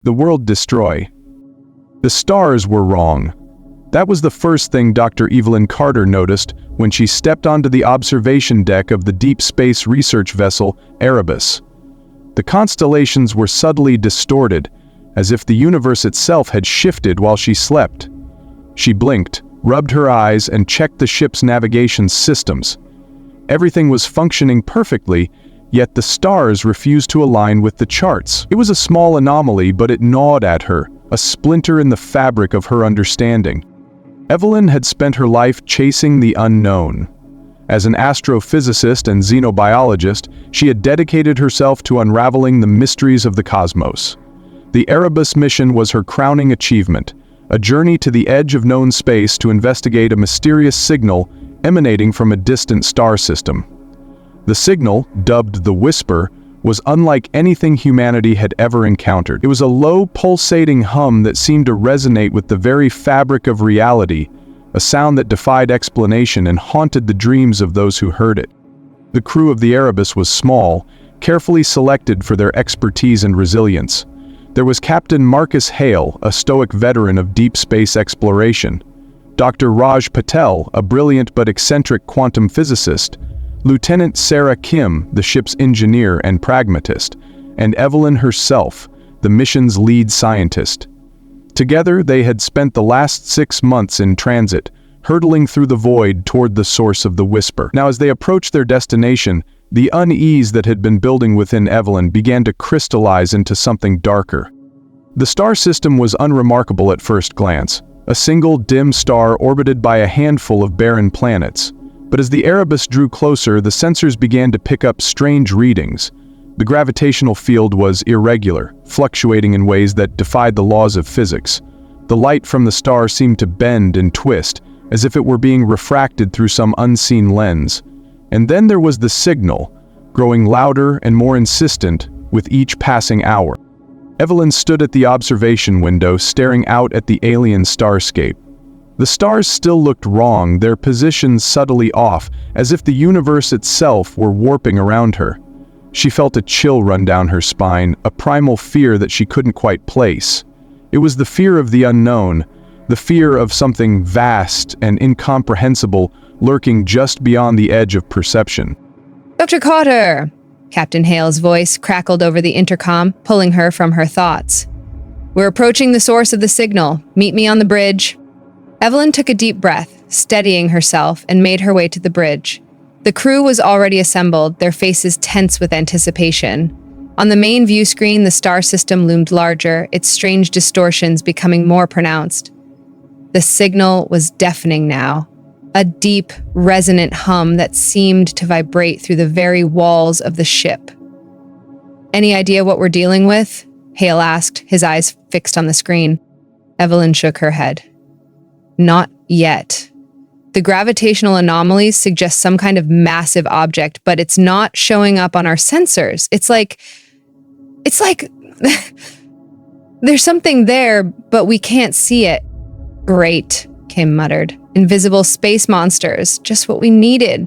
The world destroy. The stars were wrong. That was the first thing Dr. Evelyn Carter noticed when she stepped onto the observation deck of the deep space research vessel Erebus. The constellations were subtly distorted, as if the universe itself had shifted while she slept. She blinked, rubbed her eyes, and checked the ship's navigation systems. Everything was functioning perfectly, yet the stars refused to align with the charts. It was a small anomaly, but it gnawed at her, a splinter in the fabric of her understanding. Evelyn had spent her life chasing the unknown. As an astrophysicist and xenobiologist, she had dedicated herself to unraveling the mysteries of the cosmos. The Erebus mission was her crowning achievement, a journey to the edge of known space to investigate a mysterious signal emanating from a distant star system. The signal, dubbed the Whisper, was unlike anything humanity had ever encountered. It was a low, pulsating hum that seemed to resonate with the very fabric of reality, a sound that defied explanation and haunted the dreams of those who heard it. The crew of the Erebus was small, carefully selected for their expertise and resilience. There was Captain Marcus Hale, a stoic veteran of deep space exploration, Dr. Raj Patel, a brilliant but eccentric quantum physicist, Lieutenant Sarah Kim, the ship's engineer and pragmatist, and Evelyn herself, the mission's lead scientist. Together, they had spent the last 6 months in transit, hurtling through the void toward the source of the Whisper. Now, as they approached their destination, the unease that had been building within Evelyn began to crystallize into something darker. The star system was unremarkable at first glance, a single dim star orbited by a handful of barren planets. But as the Erebus drew closer, the sensors began to pick up strange readings. The gravitational field was irregular, fluctuating in ways that defied the laws of physics. The light from the star seemed to bend and twist, as if it were being refracted through some unseen lens. And then there was the signal, growing louder and more insistent with each passing hour. Evelyn stood at the observation window, staring out at the alien starscape. The stars still looked wrong, their positions subtly off, as if the universe itself were warping around her. She felt a chill run down her spine, a primal fear that she couldn't quite place. It was the fear of the unknown, the fear of something vast and incomprehensible lurking just beyond the edge of perception. "Dr. Carter!" Captain Hale's voice crackled over the intercom, pulling her from her thoughts. "We're approaching the source of the signal. Meet me on the bridge." Evelyn took a deep breath, steadying herself, and made her way to the bridge. The crew was already assembled, their faces tense with anticipation. On the main view screen, the star system loomed larger, its strange distortions becoming more pronounced. The signal was deafening now, a deep, resonant hum that seemed to vibrate through the very walls of the ship. "Any idea what we're dealing with?" Hale asked, his eyes fixed on the screen. Evelyn shook her head. "Not yet. The gravitational anomalies suggest some kind of massive object, but it's not showing up on our sensors. It's like there's something there, but we can't see it." "Great," Kim muttered. "Invisible space monsters, just what we needed."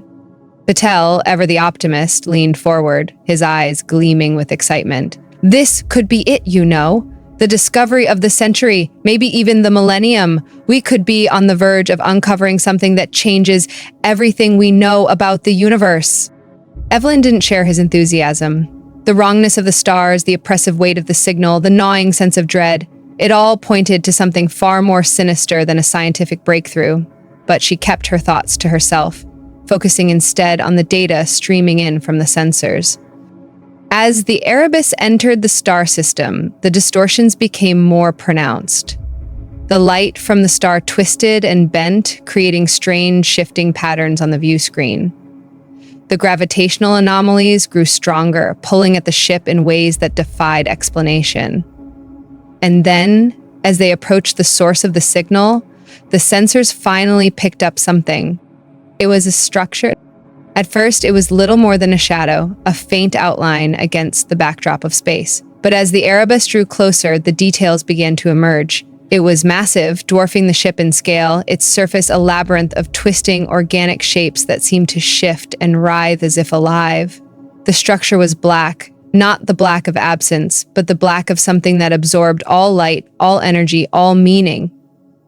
Patel, ever the optimist, leaned forward, his eyes gleaming with excitement. "This could be it, you know. The discovery of the century, maybe even the millennium. We could be on the verge of uncovering something that changes everything we know about the universe." Evelyn didn't share his enthusiasm. The wrongness of the stars, the oppressive weight of the signal, the gnawing sense of dread, it all pointed to something far more sinister than a scientific breakthrough. But she kept her thoughts to herself, focusing instead on the data streaming in from the sensors. As the Erebus entered the star system, the distortions became more pronounced. The light from the star twisted and bent, creating strange shifting patterns on the view screen. The gravitational anomalies grew stronger, pulling at the ship in ways that defied explanation. And then, as they approached the source of the signal, the sensors finally picked up something. It was a structure. At first, it was little more than a shadow, a faint outline against the backdrop of space. But as the Erebus drew closer, the details began to emerge. It was massive, dwarfing the ship in scale, its surface a labyrinth of twisting organic shapes that seemed to shift and writhe as if alive. The structure was black, Not the black of absence, but the black of something that absorbed all light, all energy, all meaning.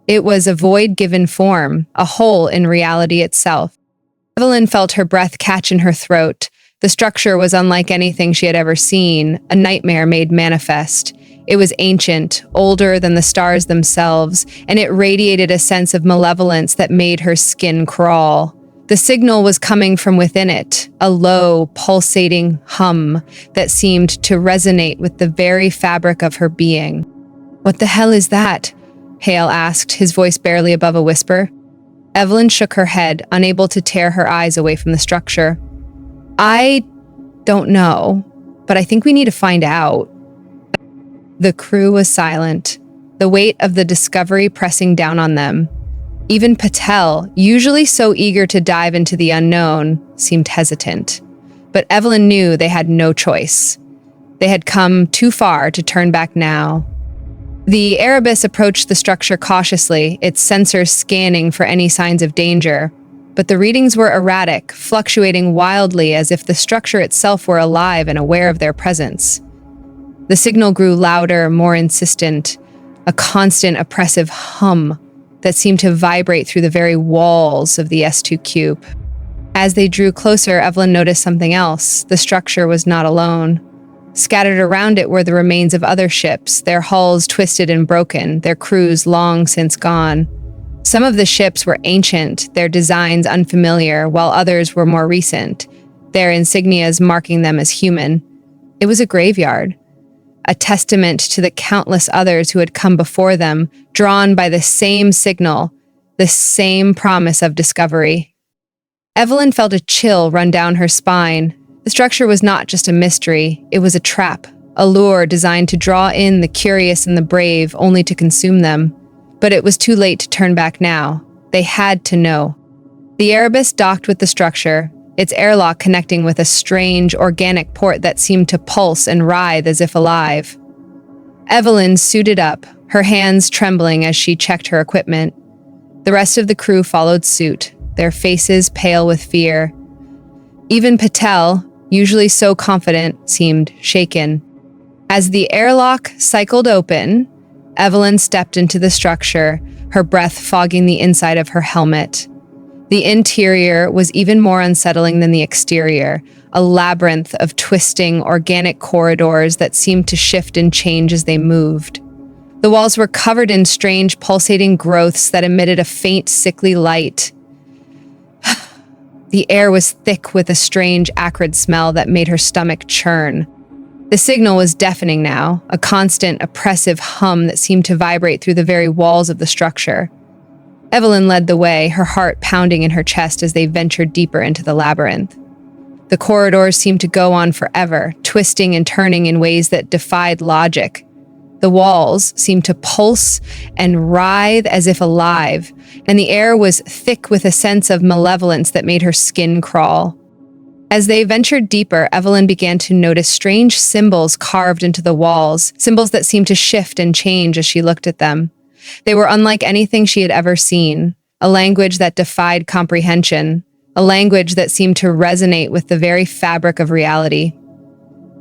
It was a void given form, a hole in reality itself. Evelyn felt her breath catch in her throat. The structure was unlike anything she had ever seen, a nightmare made manifest. It was ancient, older than the stars themselves, and it radiated a sense of malevolence that made her skin crawl. The signal was coming from within it, a low, pulsating hum that seemed to resonate with the very fabric of her being. "What the hell is that?" Hale asked, his voice barely above a whisper. Evelyn shook her head, unable to tear her eyes away from the structure. "I don't know, but I think we need to find out." The crew was silent, the weight of the discovery pressing down on them. Even Patel, usually so eager to dive into the unknown, seemed hesitant. But Evelyn knew they had no choice. They had come too far to turn back now. The Erebus approached the structure cautiously, its sensors scanning for any signs of danger. But the readings were erratic, fluctuating wildly as if the structure itself were alive and aware of their presence. The signal grew louder, more insistent, a constant oppressive hum that seemed to vibrate through the very walls of the S2 cube. As they drew closer, Evelyn noticed something else. The structure was not alone. Scattered around it were the remains of other ships, their hulls twisted and broken, their crews long since gone. Some of the ships were ancient, their designs unfamiliar, while others were more recent, their insignias marking them as human. It was a graveyard, a testament to the countless others who had come before them, drawn by the same signal, the same promise of discovery. Evelyn felt a chill run down her spine. The structure was not just a mystery, it was a trap, a lure designed to draw in the curious and the brave, only to consume them. But it was too late to turn back now. They had to know. The Erebus docked with the structure, its airlock connecting with a strange, organic port that seemed to pulse and writhe as if alive. Evelyn suited up, her hands trembling as she checked her equipment. The rest of the crew followed suit, their faces pale with fear. Even Patel, usually so confident, seemed shaken. As the airlock cycled open, Evelyn stepped into the structure, her breath fogging the inside of her helmet. The interior was even more unsettling than the exterior, a labyrinth of twisting, organic corridors that seemed to shift and change as they moved. The walls were covered in strange, pulsating growths that emitted a faint, sickly light. The air was thick with a strange, acrid smell that made her stomach churn. The signal was deafening now, a constant, oppressive hum that seemed to vibrate through the very walls of the structure. Evelyn led the way, her heart pounding in her chest as they ventured deeper into the labyrinth. The corridors seemed to go on forever, twisting and turning in ways that defied logic. The walls seemed to pulse and writhe as if alive, and the air was thick with a sense of malevolence that made her skin crawl. As they ventured deeper, Evelyn began to notice strange symbols carved into the walls, symbols that seemed to shift and change as she looked at them. They were unlike anything she had ever seen, a language that defied comprehension, a language that seemed to resonate with the very fabric of reality.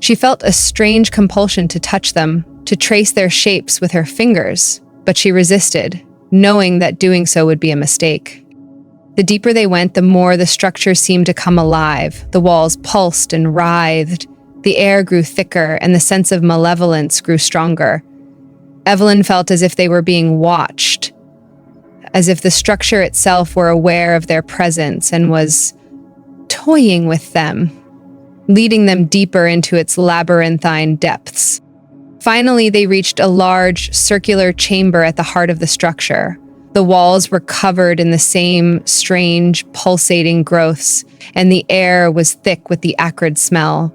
She felt a strange compulsion to touch them, to trace their shapes with her fingers, but she resisted, knowing that doing so would be a mistake. The deeper they went, the more the structure seemed to come alive. The walls pulsed and writhed, the air grew thicker, and the sense of malevolence grew stronger. Evelyn felt as if they were being watched, as if the structure itself were aware of their presence and was toying with them, leading them deeper into its labyrinthine depths. Finally, they reached a large, circular chamber at the heart of the structure. The walls were covered in the same strange, pulsating growths, and the air was thick with the acrid smell.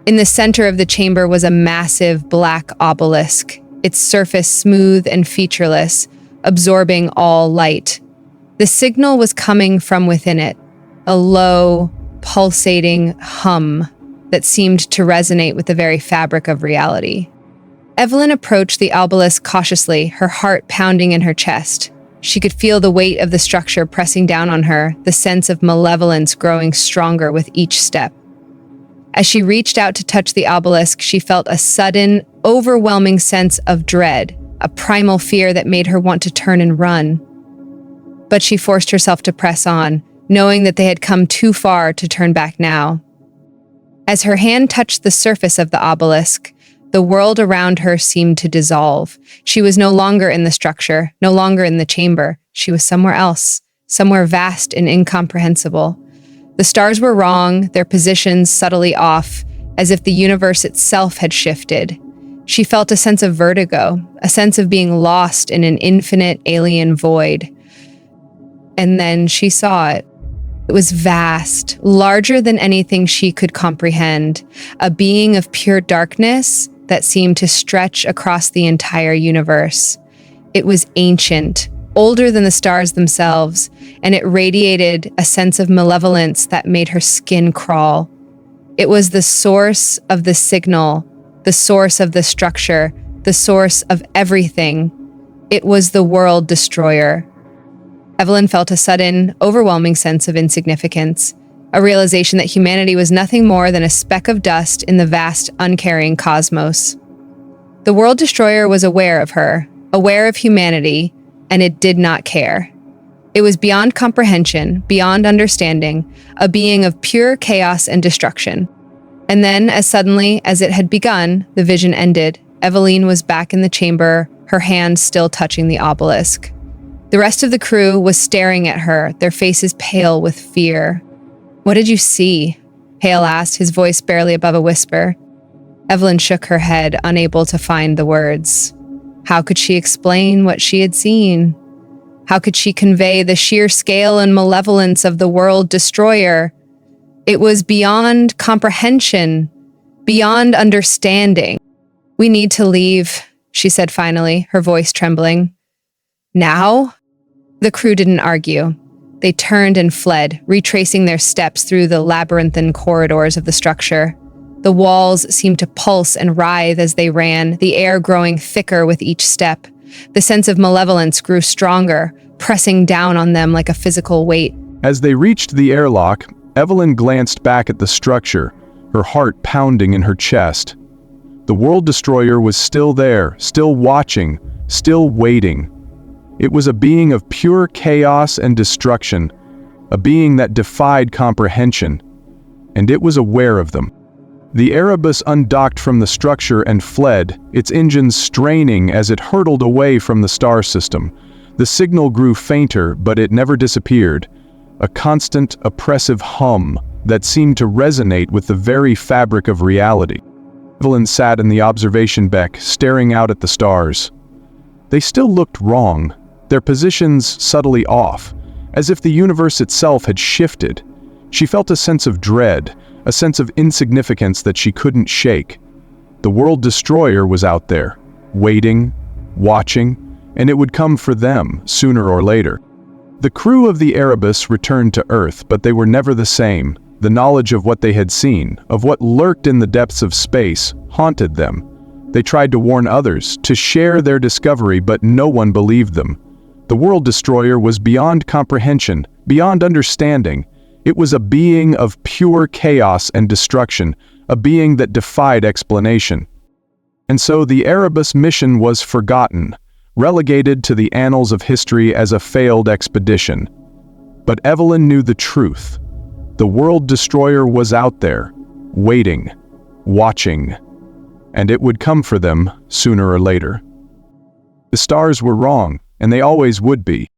In the center of the chamber was a massive black obelisk, its surface smooth and featureless, absorbing all light. The signal was coming from within it, a low, pulsating hum that seemed to resonate with the very fabric of reality. Evelyn approached the obelisk cautiously, her heart pounding in her chest. She could feel the weight of the structure pressing down on her, the sense of malevolence growing stronger with each step. As she reached out to touch the obelisk, she felt a sudden, overwhelming sense of dread, a primal fear that made her want to turn and run. But she forced herself to press on, knowing that they had come too far to turn back now. As her hand touched the surface of the obelisk, the world around her seemed to dissolve. She was no longer in the structure, no longer in the chamber. She was somewhere else, somewhere vast and incomprehensible. The stars were wrong, their positions subtly off, as if the universe itself had shifted. She felt a sense of vertigo, a sense of being lost in an infinite alien void. And then she saw it. It was vast, larger than anything she could comprehend, a being of pure darkness that seemed to stretch across the entire universe. It was ancient, older than the stars themselves, and it radiated a sense of malevolence that made her skin crawl. It was the source of the signal, the source of the structure, the source of everything. It was the world destroyer. Evelyn felt a sudden, overwhelming sense of insignificance, a realization that humanity was nothing more than a speck of dust in the vast, uncaring cosmos. The world destroyer was aware of her, aware of humanity, and it did not care. It was beyond comprehension, beyond understanding, a being of pure chaos and destruction. And then, as suddenly as it had begun, the vision ended. Evelyn was back in the chamber, her hand still touching the obelisk. The rest of the crew was staring at her, their faces pale with fear. "What did you see?" Hale asked, his voice barely above a whisper. Evelyn shook her head, unable to find the words. How could she explain what she had seen? How could she convey the sheer scale and malevolence of the world destroyer? It was beyond comprehension, beyond understanding. "We need to leave," she said finally, her voice trembling. "Now?" The crew didn't argue. They turned and fled, retracing their steps through the labyrinthine corridors of the structure. The walls seemed to pulse and writhe as they ran, the air growing thicker with each step. The sense of malevolence grew stronger, pressing down on them like a physical weight. As they reached the airlock, Evelyn glanced back at the structure, her heart pounding in her chest. The world destroyer was still there, still watching, still waiting. It was a being of pure chaos and destruction, a being that defied comprehension, and it was aware of them. The Erebus undocked from the structure and fled, its engines straining as it hurtled away from the star system. The signal grew fainter, but it never disappeared, a constant, oppressive hum that seemed to resonate with the very fabric of reality. Evelyn sat in the observation deck, staring out at the stars. They still looked wrong, their positions subtly off, as if the universe itself had shifted. She felt a sense of dread, a sense of insignificance that she couldn't shake. The world destroyer was out there, waiting, watching, and it would come for them, sooner or later. The crew of the Erebus returned to Earth, but they were never the same. The knowledge of what they had seen, of what lurked in the depths of space, haunted them. They tried to warn others, to share their discovery, but no one believed them. The world destroyer was beyond comprehension, beyond understanding. It was a being of pure chaos and destruction, a being that defied explanation. And so the Erebus mission was forgotten, relegated to the annals of history as a failed expedition. But Evelyn knew the truth. The world destroyer was out there, waiting, watching, and it would come for them sooner or later. The stars were wrong, and they always would be.